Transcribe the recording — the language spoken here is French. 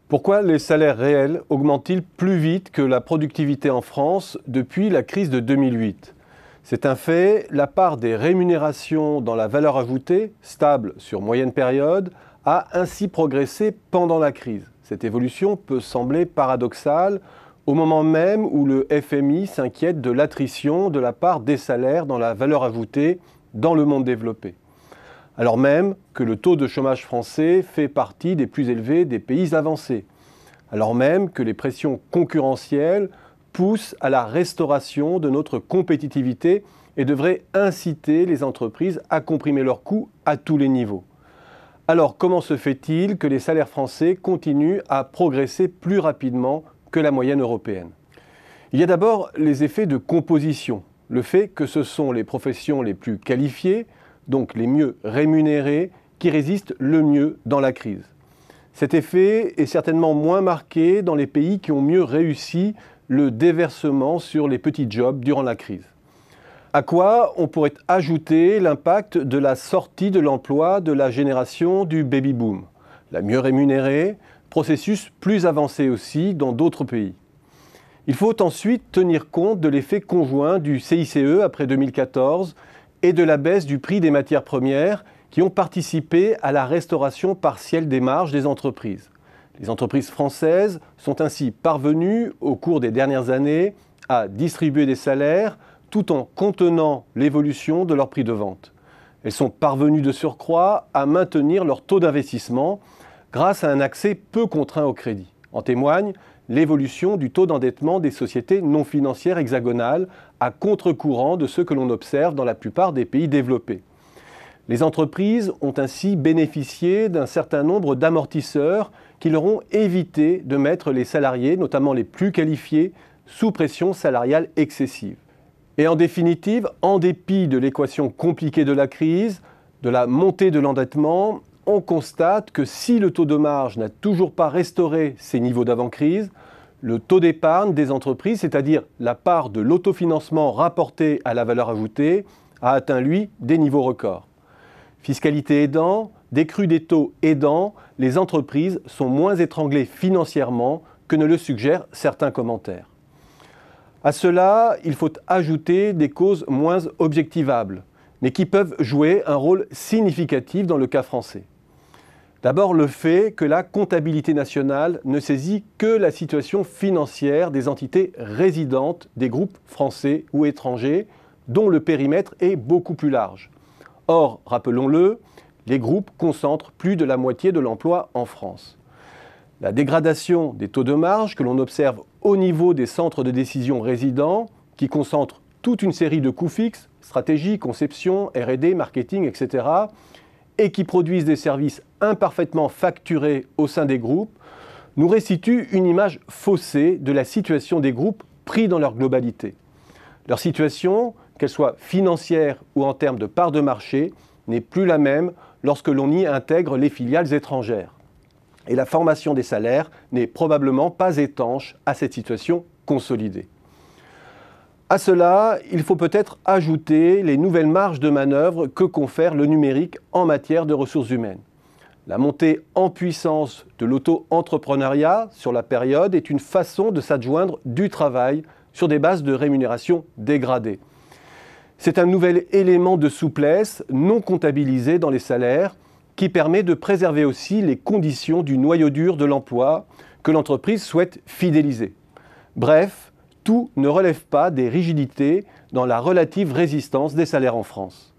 Pourquoi les salaires réels augmentent-ils plus vite que la productivité en France depuis la crise de 2008? C'est un fait, la part des rémunérations dans la valeur ajoutée, stable sur moyenne période, a ainsi progressé pendant la crise. Cette évolution peut sembler paradoxale au moment même où le FMI s'inquiète de l'attrition de la part des salaires dans la valeur ajoutée dans le monde développé. Alors même que le taux de chômage français fait partie des plus élevés des pays avancés, alors même que les pressions concurrentielles poussent à la restauration de notre compétitivité et devraient inciter les entreprises à comprimer leurs coûts à tous les niveaux. Alors comment se fait-il que les salaires français continuent à progresser plus rapidement que la moyenne européenne? Il y a d'abord les effets de composition, le fait que ce sont les professions les plus qualifiées, donc les mieux rémunérés, qui résistent le mieux dans la crise. Cet effet est certainement moins marqué dans les pays qui ont mieux réussi le déversement sur les petits jobs durant la crise. À quoi on pourrait ajouter l'impact de la sortie de l'emploi de la génération du baby-boom, la mieux rémunérée, processus plus avancé aussi dans d'autres pays. Il faut ensuite tenir compte de l'effet conjoint du CICE après 2014 et de la baisse du prix des matières premières qui ont participé à la restauration partielle des marges des entreprises. Les entreprises françaises sont ainsi parvenues, au cours des dernières années, à distribuer des salaires tout en contenant l'évolution de leur prix de vente. Elles sont parvenues de surcroît à maintenir leur taux d'investissement grâce à un accès peu contraint au crédit. En témoigne l'évolution du taux d'endettement des sociétés non financières hexagonales à contre-courant de ce que l'on observe dans la plupart des pays développés. Les entreprises ont ainsi bénéficié d'un certain nombre d'amortisseurs qui leur ont évité de mettre les salariés, notamment les plus qualifiés, sous pression salariale excessive. Et en définitive, en dépit de l'équation compliquée de la crise, de la montée de l'endettement, on constate que si le taux de marge n'a toujours pas restauré ses niveaux d'avant-crise, le taux d'épargne des entreprises, c'est-à-dire la part de l'autofinancement rapporté à la valeur ajoutée, a atteint, lui, des niveaux records. Fiscalité aidant, décrue des taux aidant, les entreprises sont moins étranglées financièrement que ne le suggèrent certains commentaires. À cela, il faut ajouter des causes moins objectivables, mais qui peuvent jouer un rôle significatif dans le cas français. D'abord, le fait que la comptabilité nationale ne saisit que la situation financière des entités résidentes des groupes français ou étrangers, dont le périmètre est beaucoup plus large. Or, rappelons-le, les groupes concentrent plus de la moitié de l'emploi en France. La dégradation des taux de marge que l'on observe au niveau des centres de décision résidents, qui concentrent toute une série de coûts fixes, stratégie, conception, R&D, marketing, etc., et qui produisent des services imparfaitement facturés au sein des groupes, nous restitue une image faussée de la situation des groupes pris dans leur globalité. Leur situation, qu'elle soit financière ou en termes de part de marché, n'est plus la même lorsque l'on y intègre les filiales étrangères. Et la formation des salaires n'est probablement pas étanche à cette situation consolidée. À cela, il faut peut-être ajouter les nouvelles marges de manœuvre que confère le numérique en matière de ressources humaines. La montée en puissance de l'auto-entrepreneuriat sur la période est une façon de s'adjoindre du travail sur des bases de rémunération dégradées. C'est un nouvel élément de souplesse non comptabilisé dans les salaires qui permet de préserver aussi les conditions du noyau dur de l'emploi que l'entreprise souhaite fidéliser. Bref, tout ne relève pas des rigidités dans la relative résistance des salaires en France.